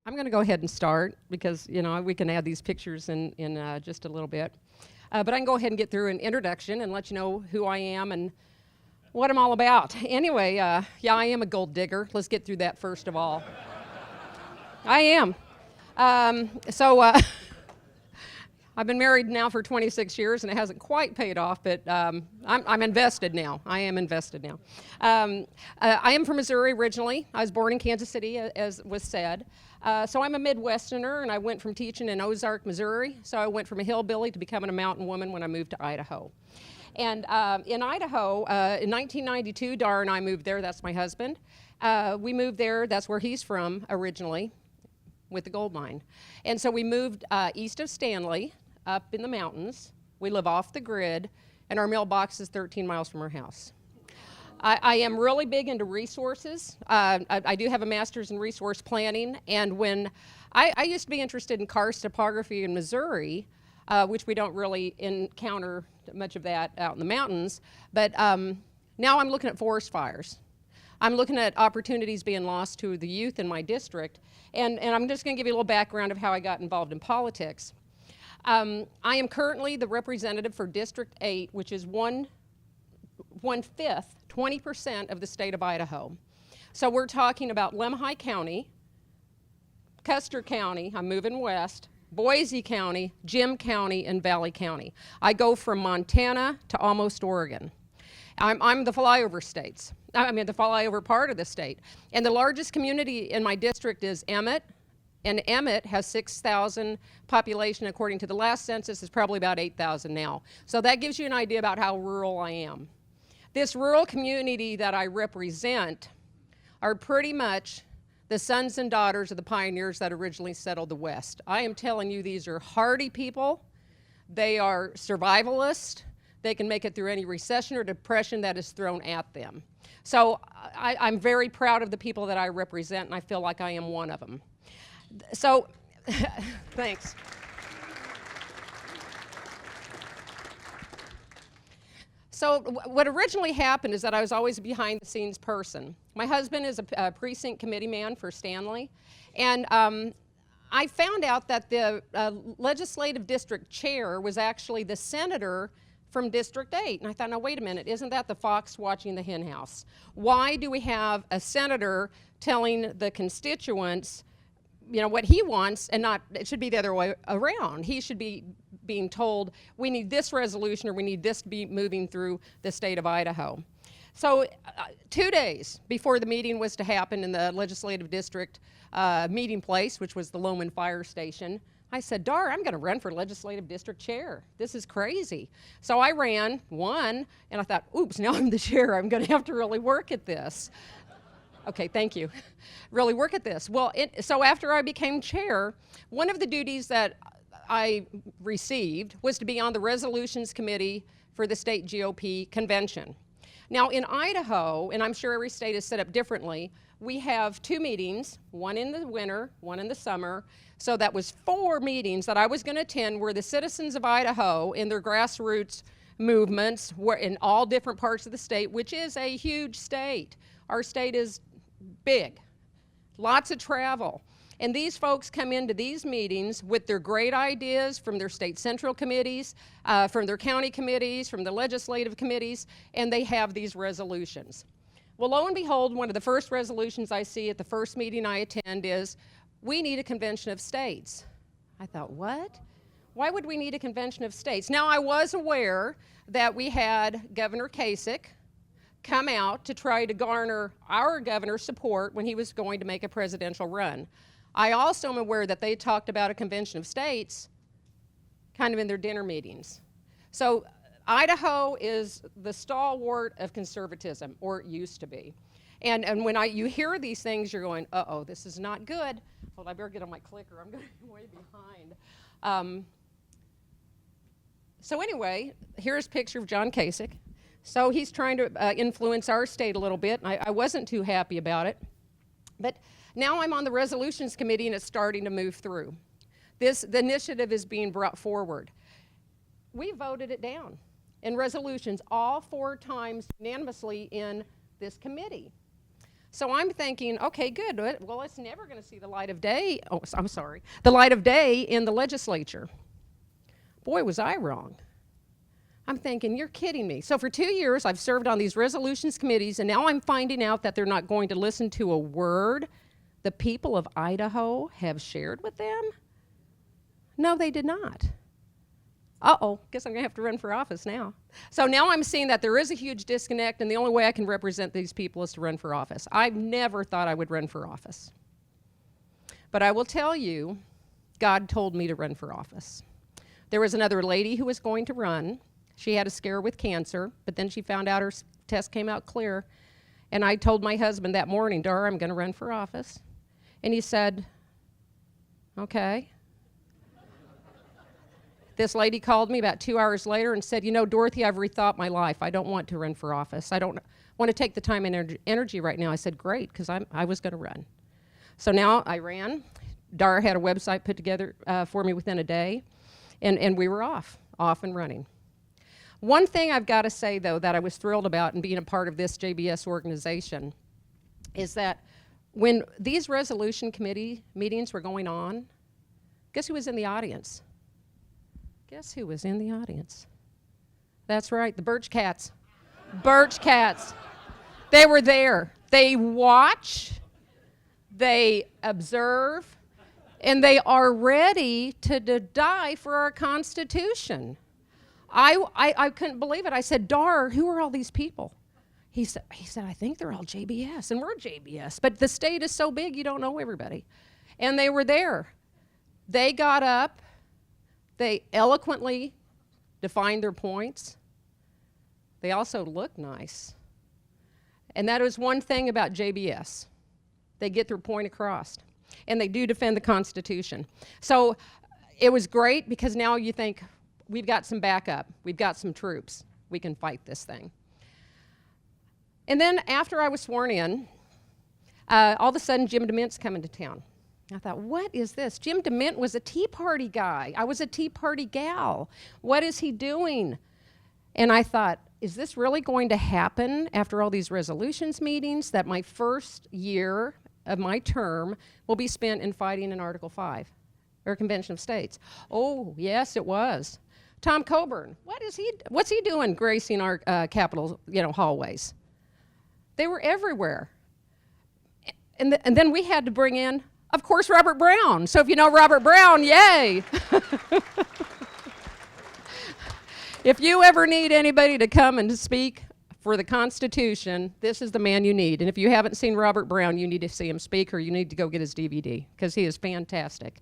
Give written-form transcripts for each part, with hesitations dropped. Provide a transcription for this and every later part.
I'm going to go ahead and start because, we can add these pictures in just a little bit. But I can go ahead and get through an introduction and let you know who I am and what I'm all about. Anyway, I am a gold digger. Let's get through that first of all. I am. I've been married now for 26 years, and it hasn't quite paid off, but I'm invested now. I am invested now. I am from Missouri originally. I was born in Kansas City, as was said. So I'm a Midwesterner, and I went from teaching in Ozark, Missouri. So I went from a hillbilly to becoming a mountain woman when I moved to Idaho. And in Idaho, in 1992, Dar and I moved there. That's my husband. We moved there. That's where he's from originally, with the gold mine. And so we moved east of Stanley, up in the mountains. We live off the grid, and our mailbox is 13 miles from our house. I am really big into resources. I do have a master's in resource planning, and when I used to be interested in karst topography in Missouri, which we don't really encounter much of that out in the mountains, but now I'm looking at forest fires. I'm looking at opportunities being lost to the youth in my district, and I'm just going to give you a little background of how I got involved in politics. I am currently the representative for District 8, which is one-fifth, 20% of the state of Idaho. So we're talking about Lemhi County, Custer County, I'm moving west, Boise County, Jim County, and Valley County. I go from Montana to almost Oregon. I'm the flyover states. I mean, the flyover part of the state. And the largest community in my district is Emmett. And Emmett has 6,000 population. According to the last census, it's probably about 8,000 now. So that gives you an idea about how rural I am. This rural community that I represent are pretty much the sons and daughters of the pioneers that originally settled the West. I am telling you, these are hardy people. They are survivalists. They can make it through any recession or depression that is thrown at them. So I'm very proud of the people that I represent, and I feel like I am one of them. So, thanks. So what originally happened is that I was always a behind-the-scenes person. My husband is a precinct committee man for Stanley, and I found out that the legislative district chair was actually the senator from District 8. And I thought, now wait a minute, isn't that the fox watching the hen house? Why do we have a senator telling the constituents what he wants, and not, it should be the other way around. He should be being told, we need this resolution, or we need this to be moving through the state of Idaho. So 2 days before the meeting was to happen in the legislative district meeting place, which was the Loman Fire Station, I said, Dar, I'm going to run for legislative district chair. This is crazy. So I ran, won, and I thought, oops, now I'm the chair. I'm going to have to really work at this. Okay, thank you. Really work at this. Well, so after I became chair, one of the duties that I received was to be on the resolutions committee for the state GOP convention. Now in Idaho, and I'm sure every state is set up differently, we have 2 meetings, one in the winter, one in the summer. So that was 4 meetings that I was going to attend where the citizens of Idaho in their grassroots movements were in all different parts of the state, which is a huge state. Our state is big, lots of travel. And these folks come into these meetings with their great ideas from their state central committees, from their county committees, from the legislative committees, and they have these resolutions. Well, lo and behold, one of the first resolutions I see at the first meeting I attend is, we need a convention of states. I thought, what? Why would we need a convention of states? Now, I was aware that we had Governor Kasich come out to try to garner our governor's support when he was going to make a presidential run. I also am aware that they talked about a convention of states kind of in their dinner meetings. So Idaho is the stalwart of conservatism, or it used to be. And when you hear these things, you're going, uh-oh, this is not good. Well, I better get on my clicker. I'm going to be way behind. So anyway, here's a picture of John Kasich. So he's trying to influence our state a little bit. I wasn't too happy about it. But now I'm on the resolutions committee, and it's starting to move through. The initiative is being brought forward. We voted it down in resolutions all 4 times unanimously in this committee. So I'm thinking, okay, good. Well, it's never going to see the light of day. Oh, I'm sorry. The light of day in the legislature. Boy, was I wrong. I'm thinking, you're kidding me. So for 2 years, I've served on these resolutions committees, and now I'm finding out that they're not going to listen to a word the people of Idaho have shared with them? No, they did not. Uh-oh, guess I'm going to have to run for office now. So now I'm seeing that there is a huge disconnect, and the only way I can represent these people is to run for office. I never thought I would run for office. But I will tell you, God told me to run for office. There was another lady who was going to run. She had a scare with cancer, but then she found out her test came out clear. And I told my husband that morning, Dar, I'm going to run for office. And he said, okay. This lady called me about 2 hours later and said, you know, Dorothy, I've rethought my life. I don't want to run for office. I don't want to take the time and energy right now. I said, great, because I was going to run. So now I ran. Dar had a website put together for me within a day, and we were off and running. One thing I've got to say, though, that I was thrilled about in being a part of this JBS organization is that when these resolution committee meetings were going on, guess who was in the audience? Guess who was in the audience? That's right, the Birch cats. Birch cats. They were there. They watch, they observe, and they are ready to die for our Constitution. I couldn't believe it. I said, Dar, who are all these people? He said, I think they're all JBS, and we're JBS. But the state is so big, you don't know everybody. And they were there. They got up. They eloquently defined their points. They also looked nice. And that is one thing about JBS. They get their point across. And they do defend the Constitution. So it was great because now you think, we've got some backup. We've got some troops. We can fight this thing. And then after I was sworn in, all of a sudden Jim DeMint's coming to town. I thought, what is this? Jim DeMint was a Tea Party guy. I was a Tea Party gal. What is he doing? And I thought, is this really going to happen after all these resolutions meetings, that my first year of my term will be spent in fighting in Article 5, or Convention of States? Oh, yes, it was. Tom Coburn, what's he doing gracing our Capitol, hallways? They were everywhere. And then we had to bring in, of course, Robert Brown. So if you know Robert Brown, yay. If you ever need anybody to come and to speak for the Constitution, this is the man you need. And if you haven't seen Robert Brown, you need to see him speak, or you need to go get his DVD, because he is fantastic.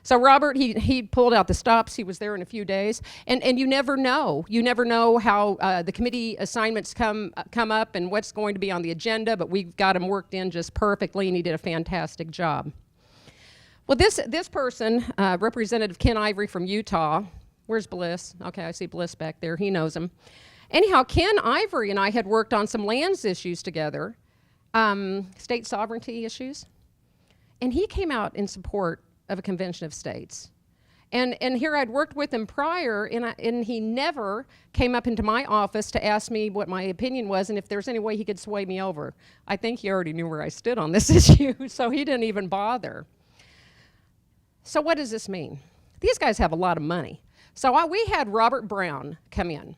So Robert, he pulled out the stops. He was there in a few days. And you never know. You never know how the committee assignments come up and what's going to be on the agenda, but we've got him worked in just perfectly, and he did a fantastic job. Well, this person, Representative Ken Ivory from Utah, where's Bliss? Okay, I see Bliss back there. He knows him. Anyhow, Ken Ivory and I had worked on some lands issues together, state sovereignty issues, and he came out in support of a convention of states. And here I'd worked with him prior, and he never came up into my office to ask me what my opinion was and if there's any way he could sway me over. I think he already knew where I stood on this issue, so he didn't even bother. So what does this mean? These guys have a lot of money. So we had Robert Brown come in.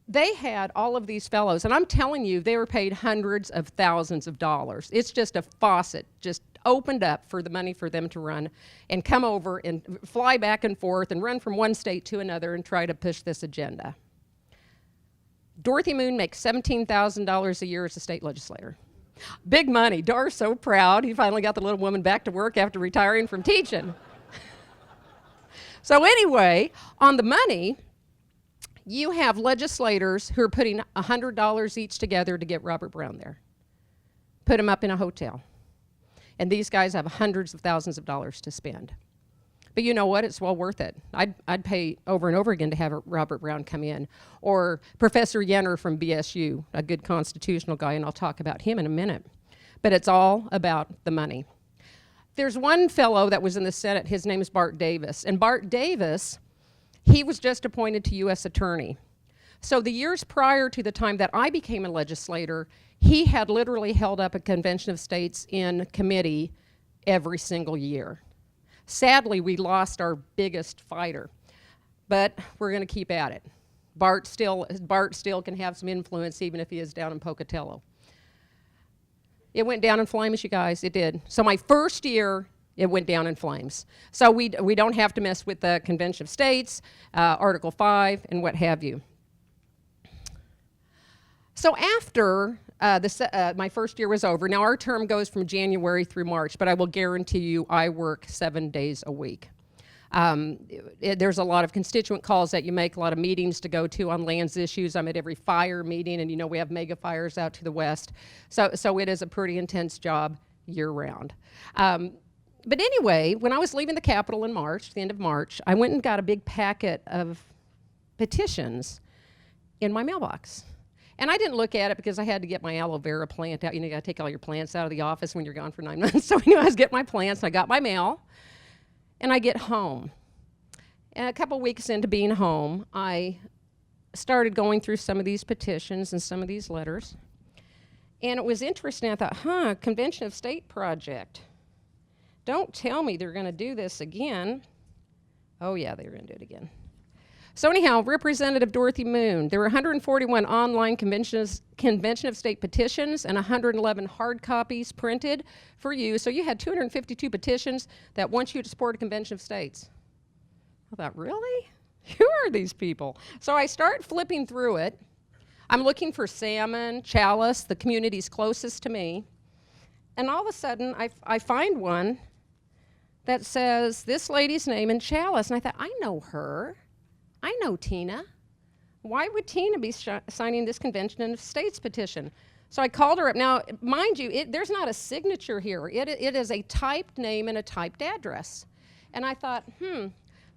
They had all of these fellows, and I'm telling you, they were paid hundreds of thousands of dollars. It's just a faucet, just opened up for the money for them to run and come over and fly back and forth and run from one state to another and try to push this agenda. Dorothy Moon makes $17,000 a year as a state legislator. Big money. Dar's so proud. He finally got the little woman back to work after retiring from teaching. So anyway, on the money, you have legislators who are putting $100 each together to get Robert Brown there. Put him up in a hotel. And these guys have hundreds of thousands of dollars to spend. But you know what? It's well worth it. I'd pay over and over again to have Robert Brown come in. Or Professor Yenner from BSU, a good constitutional guy, and I'll talk about him in a minute. But it's all about the money. There's one fellow that was in the Senate. His name is Bart Davis. And Bart Davis, he was just appointed to U.S. Attorney. So the years prior to the time that I became a legislator, He had literally held up a convention of states in committee every single year. Sadly, we lost our biggest fighter, but we're going to keep at it. Bart still can have some influence even if he is down in Pocatello. It went down in flames, you guys, it did. So my first year, it went down in flames. So we don't have to mess with the Convention of States, Article 5, and what have you. So after my first year was over, now our term goes from January through March, but I will guarantee you I work 7 days a week. There's a lot of constituent calls that you make, a lot of meetings to go to on lands issues. I'm at every fire meeting, and you know we have mega fires out to the west. So it is a pretty intense job year-round. But anyway, when I was leaving the Capitol in March, the end of March, I went and got a big packet of petitions in my mailbox. And I didn't look at it because I had to get my aloe vera plant out. You know, you got to take all your plants out of the office when you're gone for 9 months. So I knew I was getting my plants. I got my mail, and I get home. And a couple weeks into being home, I started going through some of these petitions and some of these letters. And it was interesting. I thought, Convention of State project. Don't tell me they're going to do this again. Oh, yeah, they're going to do it again. So anyhow, Representative Dorothy Moon, there were 141 online Convention of State petitions and 111 hard copies printed for you. So you had 252 petitions that want you to support a Convention of States. I thought, really? Who are these people? So I start flipping through it. I'm looking for Salmon, Chalice, the communities closest to me. And all of a sudden, I find one that says this lady's name in Chalice. And I thought, I know her. I know Tina. Why would Tina be signing this Convention of States petition? So I called her up. Now, mind you, there's not a signature here. It is a typed name and a typed address. And I thought,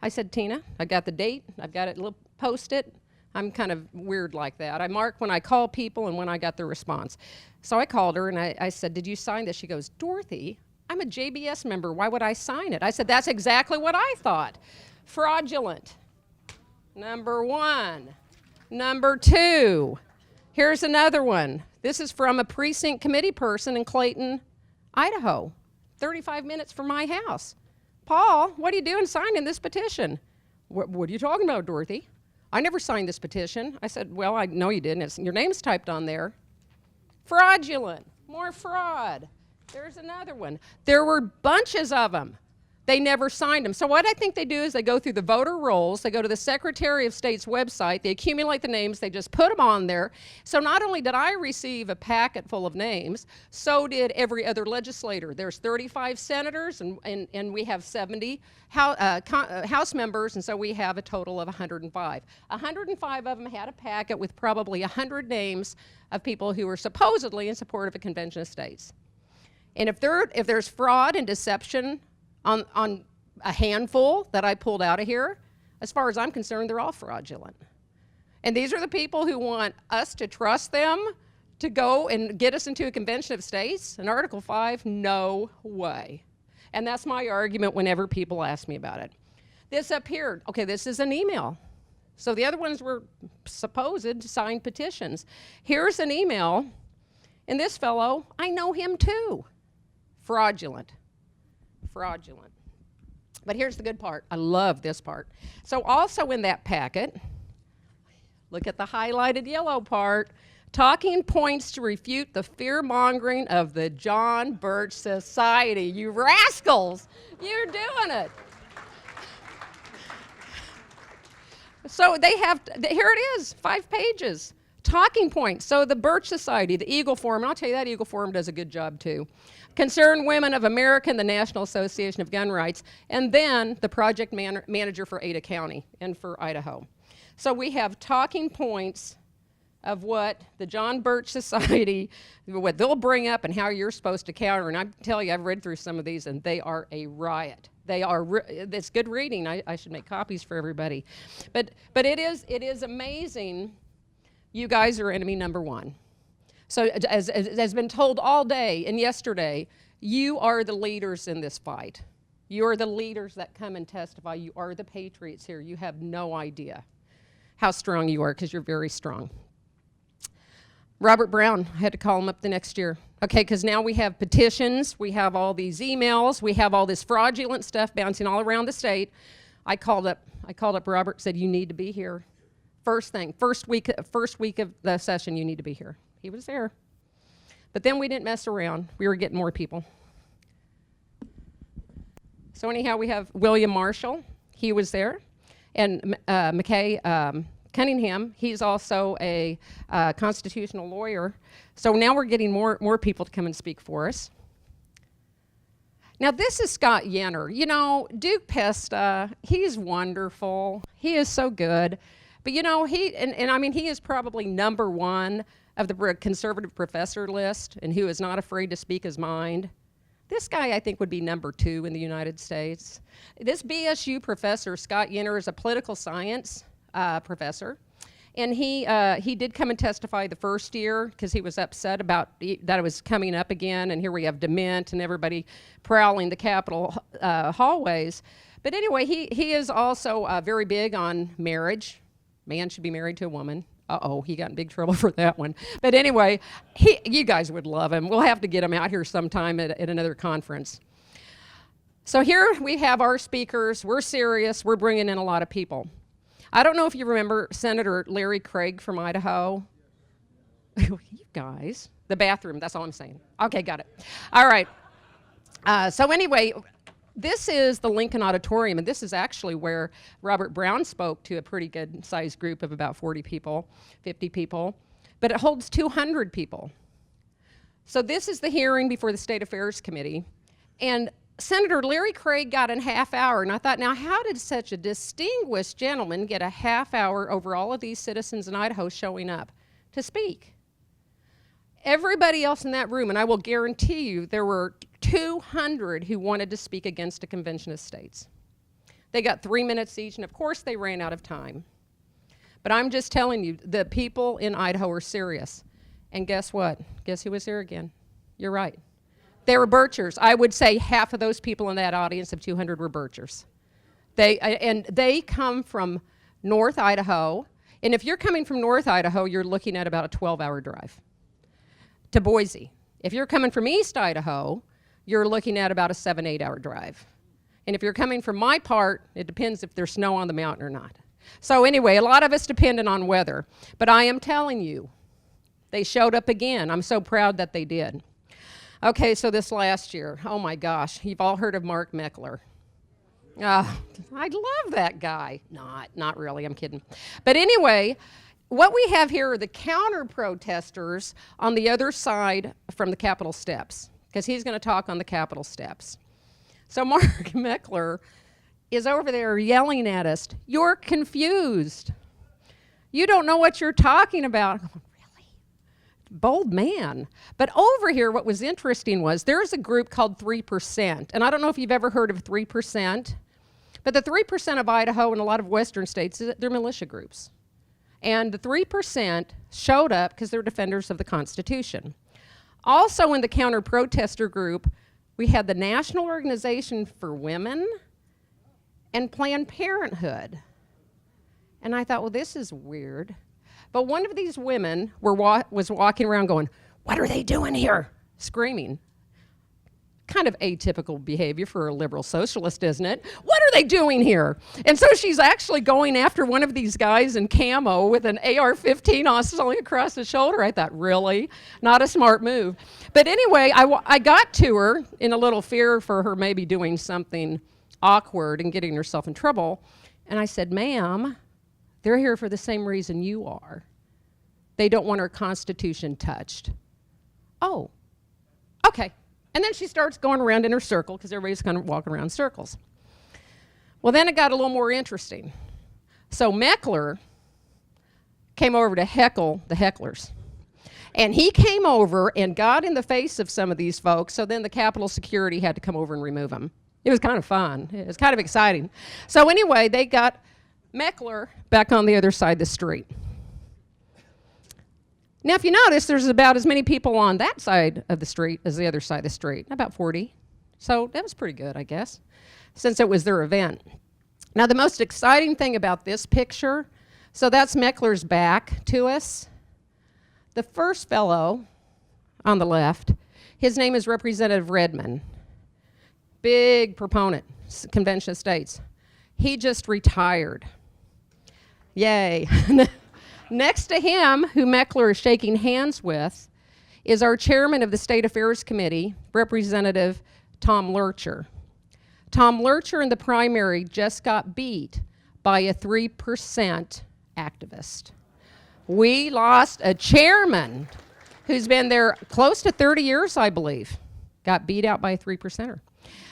I said, Tina, I got the date. I've got it little post-it. I'm kind of weird like that. I mark when I call people and when I got the response. So I called her and I said, did you sign this? She goes, Dorothy, I'm a JBS member. Why would I sign it? I said, that's exactly what I thought. Fraudulent. Number 1. Number 2, here's another one. This is from a precinct committee person in Clayton, Idaho, 35 minutes from my house. Paul, what are you doing signing this petition? What are you talking about, Dorothy? I never signed this petition. I said, well, I know you didn't. Your name's typed on there. Fraudulent. More fraud. There's another one. There were bunches of them. They never signed them. So what I think they do is they go through the voter rolls, they go to the Secretary of State's website, they accumulate the names, they just put them on there. So not only did I receive a packet full of names, so did every other legislator. There's 35 senators, and we have 70 House members, and so we have a total of 105. 105 of them had a packet with probably 100 names of people who were supposedly in support of a Convention of States. And if there's fraud and deception on a handful that I pulled out of here, as far as I'm concerned, they're all fraudulent. And these are the people who want us to trust them to go and get us into a Convention of States? In Article 5, no way. And that's my argument whenever people ask me about it. This up here, okay, this is an email. So the other ones were supposed signed petitions. Here's an email, and this fellow, I know him too. Fraudulent. Fraudulent. But here's the good part. I love this part. So also in that packet, look at the highlighted yellow part, talking points to refute the fear-mongering of the John Birch Society. You rascals, you're doing it. So they have, here it is, 5 pages. Talking points. So the Birch Society, the Eagle Forum, and I'll tell you that Eagle Forum does a good job too. Concerned Women of America and the National Association of Gun Rights, and then the project manager for Ada County and for Idaho. So we have talking points of what the John Birch Society, what they'll bring up and how you're supposed to counter. And I tell you, I've read through some of these and they are a riot. They are, it's good reading. I should make copies for everybody. But it is amazing. You guys are enemy number 1. So as has been told all day and yesterday, you are the leaders in this fight. You are the leaders that come and testify. You are the patriots here. You have no idea how strong you are because you're very strong. Robert Brown, I had to call him up the next year. Okay, because now we have petitions, we have all these emails, we have all this fraudulent stuff bouncing all around the state. I called up Robert, said, you need to be here. First week of the session, you need to be here. He was there. But then we didn't mess around. We were getting more people. So anyhow, we have William Marshall. He was there. And McKay Cunningham, he's also a constitutional lawyer. So now we're getting more people to come and speak for us. Now this is Scott Yenner. You know, Duke Pesta, he's wonderful. He is so good. But you know, he is probably number one of the conservative professor list and who is not afraid to speak his mind. This guy, I think, would be number 2 in the United States. This BSU professor, Scott Yenner, is a political science professor. And he did come and testify the first year because he was upset about that it was coming up again. And here we have DeMint and everybody prowling the Capitol hallways. But anyway, he is also very big on marriage. Man should be married to a woman. Uh-oh, he got in big trouble for that one. But anyway, you guys would love him. We'll have to get him out here sometime at another conference. So here we have our speakers. We're serious. We're bringing in a lot of people. I don't know if you remember Senator Larry Craig from Idaho. You guys. The bathroom, that's all I'm saying. Okay, got it. All right. So anyway, this is the Lincoln Auditorium, and this is actually where Robert Brown spoke to a pretty good-sized group of about 40 people, 50 people, but it holds 200 people. So this is the hearing before the State Affairs Committee, and Senator Larry Craig got a half hour, and I thought, now how did such a distinguished gentleman get a half hour over all of these citizens in Idaho showing up to speak? Everybody else in that room, and I will guarantee you there were 200 who wanted to speak against a convention of states. They got 3 minutes each, and of course they ran out of time. But I'm just telling you, the people in Idaho are serious. And guess what? Guess who was there again? You're right. They were Birchers. I would say half of those people in that audience of 200 were Birchers. They come from North Idaho, and if you're coming from North Idaho, you're looking at about a 12-hour drive to Boise. If you're coming from East Idaho, you're looking at about a 7-8 hour drive. And if you're coming from my part, it depends if there's snow on the mountain or not. So anyway, a lot of it's dependent on weather. But I am telling you, they showed up again. I'm so proud that they did. Okay, so this last year, oh my gosh, you've all heard of Mark Meckler. I love that guy. Not really, I'm kidding. But anyway, what we have here are the counter-protesters on the other side from the Capitol steps, because he's going to talk on the Capitol steps. So Mark Meckler is over there yelling at us, "You're confused. You don't know what you're talking about." Really? Bold man. But over here, what was interesting was there's a group called 3%, and I don't know if you've ever heard of 3%, but the 3% of Idaho and a lot of western states, they're militia groups. And the 3% showed up because they're defenders of the Constitution. Also in the counter-protester group, we had the National Organization for Women and Planned Parenthood. And I thought, well, this is weird. But one of these women was walking around going, "What are they doing here?" Screaming. Kind of atypical behavior for a liberal socialist, isn't it? What are they doing here? And so she's actually going after one of these guys in camo with an AR-15 oscillating across the shoulder. I thought, really? Not a smart move. But anyway, I got to her in a little fear for her maybe doing something awkward and getting herself in trouble. And I said, "Ma'am, they're here for the same reason you are. They don't want our Constitution touched." "Oh, okay." And then she starts going around in her circle because everybody's kind of walking around in circles. Well, then it got a little more interesting. So Meckler came over to heckle the hecklers. And he came over and got in the face of some of these folks, so then the Capitol security had to come over and remove him. It was kind of fun. It was kind of exciting. So anyway, they got Meckler back on the other side of the street. Now, if you notice, there's about as many people on that side of the street as the other side of the street, about 40. So that was pretty good, I guess, since it was their event. Now, the most exciting thing about this picture, so that's Meckler's back to us. The first fellow on the left, his name is Representative Redmond. Big proponent, Convention of States. He just retired. Yay. Next to him, who Meckler is shaking hands with, is our chairman of the State Affairs Committee, Representative Tom Lurcher. Tom Lurcher in the primary just got beat by a 3% activist. We lost a chairman who's been there close to 30 years, I believe. Got beat out by a 3%er.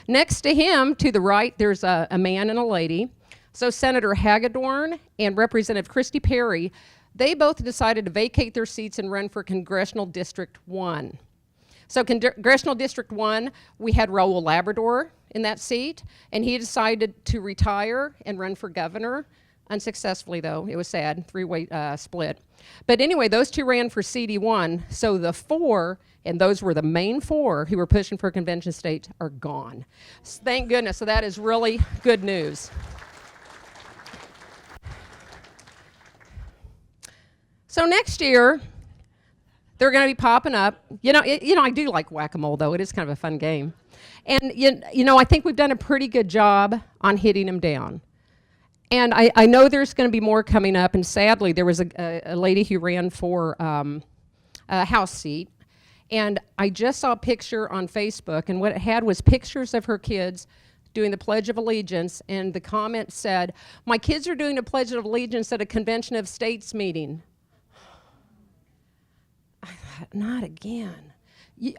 Next to him, to the right, there's a man and a lady. So Senator Hagedorn and Representative Christy Perry, they both decided to vacate their seats and run for Congressional District 1. So Congressional District 1, we had Raul Labrador in that seat, and he decided to retire and run for governor. Unsuccessfully, though. It was sad, three-way split. But anyway, those two ran for CD1, so the four, and those were the main four who were pushing for convention state, are gone. So thank goodness, so that is really good news. So next year, they're going to be popping up. I do like whack-a-mole, though. It is kind of a fun game. And, I think we've done a pretty good job on hitting them down. And I know there's going to be more coming up, and sadly, there was a lady who ran for a House seat, and I just saw a picture on Facebook, and what it had was pictures of her kids doing the Pledge of Allegiance, and the comment said, "My kids are doing the Pledge of Allegiance at a Convention of States meeting." I thought, not again.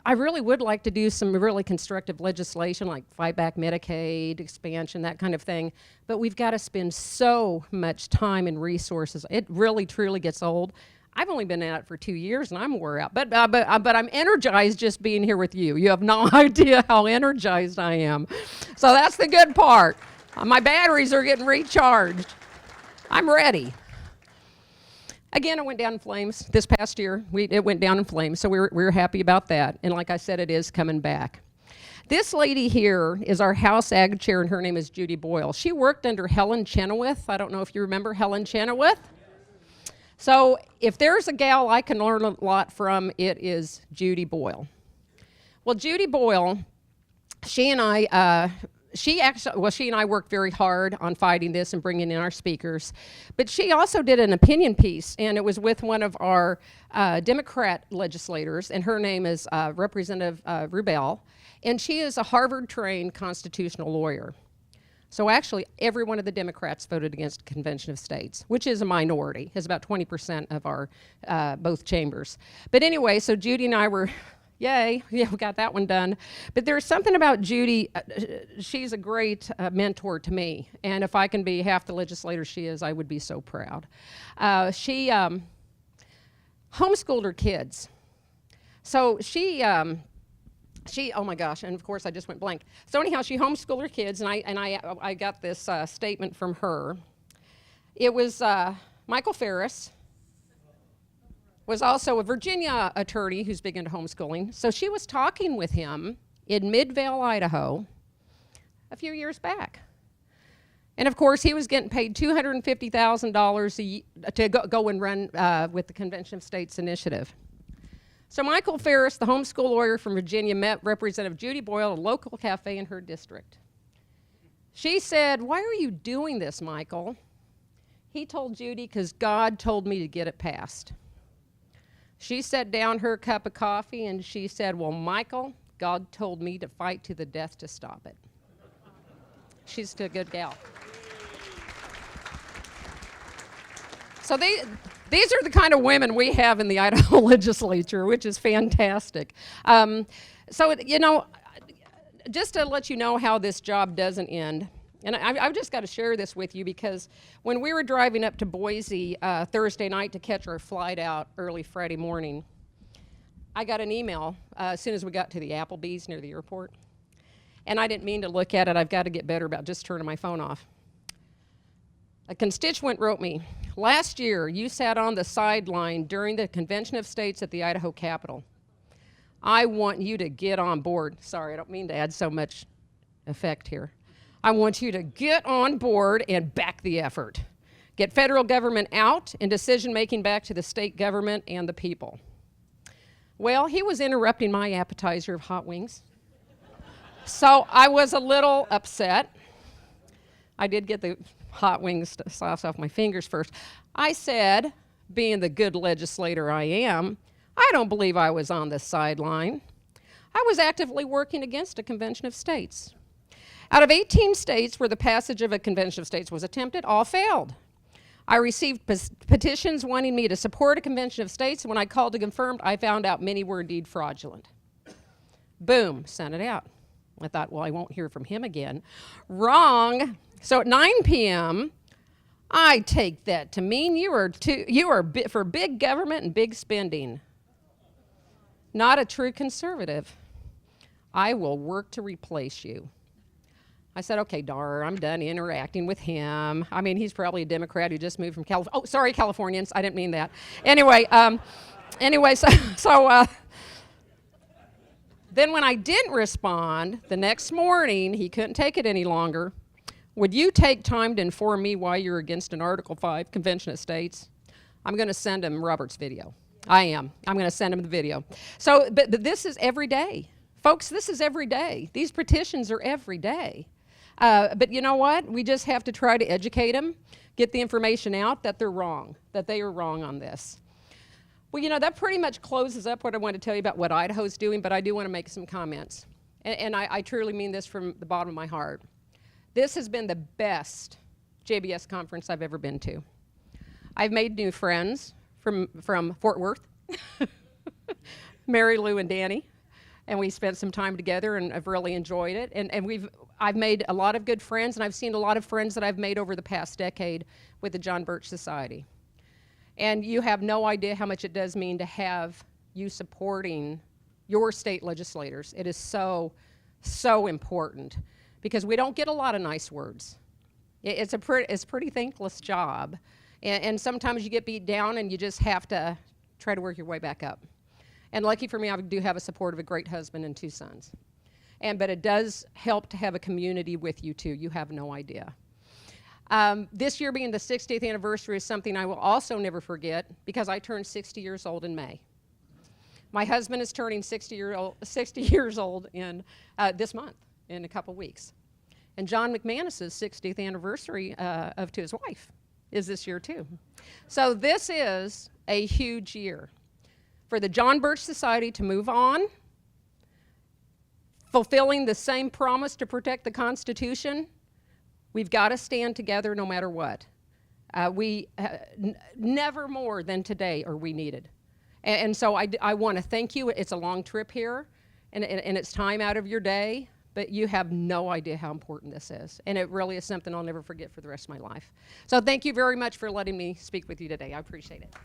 I really would like to do some really constructive legislation like fight back Medicaid, expansion, that kind of thing, but we've got to spend so much time and resources. It really, truly gets old. I've only been at it for 2 years and I'm wore out, but I'm energized just being here with you. You have no idea how energized I am. So that's the good part. My batteries are getting recharged. I'm ready. Again, it went down in flames this past year. It went down in flames, so we were happy about that. And like I said, it is coming back. This lady here is our House Ag Chair, and her name is Judy Boyle. She worked under Helen Chenoweth. I don't know if you remember Helen Chenoweth. So if there's a gal I can learn a lot from, it is Judy Boyle. Well, Judy Boyle, she and I worked very hard on fighting this and bringing in our speakers, but she also did an opinion piece, and it was with one of our Democrat legislators, and her name is Representative Rubel, and she is a Harvard-trained constitutional lawyer. So actually, every one of the Democrats voted against the Convention of States, which is a minority. It's about 20% of our both chambers. But anyway, so Judy and I were yay, yeah, we got that one done. But there's something about Judy, she's a great mentor to me. And if I can be half the legislator she is, I would be so proud. She homeschooled her kids. So she, oh my gosh, and of course I just went blank. So anyhow, she homeschooled her kids, and I got this statement from her. It was Michael Farris, was also a Virginia attorney who's big into homeschooling. So she was talking with him in Midvale, Idaho, a few years back. And of course, he was getting paid $250,000 to go and run with the Convention of States initiative. So Michael Farris, the homeschool lawyer from Virginia, met Representative Judy Boyle at a local cafe in her district. She said, "Why are you doing this, Michael?" He told Judy, "Because God told me to get it passed." She set down her cup of coffee and she said, "Well, Michael, God told me to fight to the death to stop it." She's a good gal. So these are the kind of women we have in the Idaho legislature, which is fantastic. So, just to let you know how this job doesn't end, and I've just got to share this with you because when we were driving up to Boise Thursday night to catch our flight out early Friday morning, I got an email as soon as we got to the Applebee's near the airport. And I didn't mean to look at it. I've got to get better about just turning my phone off. A constituent wrote me, "Last year you sat on the sideline during the Convention of States at the Idaho Capitol. I want you to get on board." Sorry, I don't mean to add so much effect here. "I want you to get on board and back the effort. Get federal government out and decision-making back to the state government and the people." Well, he was interrupting my appetizer of hot wings. So I was a little upset. I did get the hot wings sauce off my fingers first. I said, being the good legislator I am, I don't believe I was on the sideline. I was actively working against a convention of states. Out of 18 states where the passage of a convention of states was attempted, all failed. I received petitions wanting me to support a convention of states, and when I called to confirm, I found out many were indeed fraudulent. Boom, sent it out. I thought, well, I won't hear from him again. Wrong. So at 9 p.m., I take that to mean you are for big government and big spending. Not a true conservative. I will work to replace you. I said, okay, Dar, I'm done interacting with him. I mean, he's probably a Democrat who just moved from California. Oh, sorry, Californians. I didn't mean that. Anyway, then when I didn't respond, the next morning, he couldn't take it any longer. Would you take time to inform me why you're against an Article 5 Convention of States? I'm going to send him Robert's video. I am. I'm going to send him the video. So, but this is every day. Folks, this is every day. These petitions are every day. But you know what? We just have to try to educate them, get the information out that they're wrong, that they are wrong on this. Well, you know, that pretty much closes up what I want to tell you about what Idaho's doing, but I do want to make some comments. And I truly mean this from the bottom of my heart. This has been the best JBS conference I've ever been to. I've made new friends from Fort Worth, Mary Lou and Danny, and we spent some time together, and I've really enjoyed it. And I've made a lot of good friends, and I've seen a lot of friends that I've made over the past decade with the John Birch Society. And you have no idea how much it does mean to have you supporting your state legislators. It is so, so important, because we don't get a lot of nice words. It's a pretty thankless job. And sometimes you get beat down and you just have to try to work your way back up. And lucky for me, I do have a support of a great husband and 2 sons. But it does help to have a community with you too. You have no idea. This year being the 60th anniversary is something I will also never forget, because I turned 60 years old in May. My husband is turning 60 years old in this month, in a couple weeks. And John McManus's 60th anniversary to his wife is this year too. So this is a huge year for the John Birch Society to move on, fulfilling the same promise to protect the Constitution. We've got to stand together no matter what. Never more than today are we needed. And so I want to thank you. It's a long trip here, and it's time out of your day, but you have no idea how important this is. And it really is something I'll never forget for the rest of my life. So thank you very much for letting me speak with you today. I appreciate it.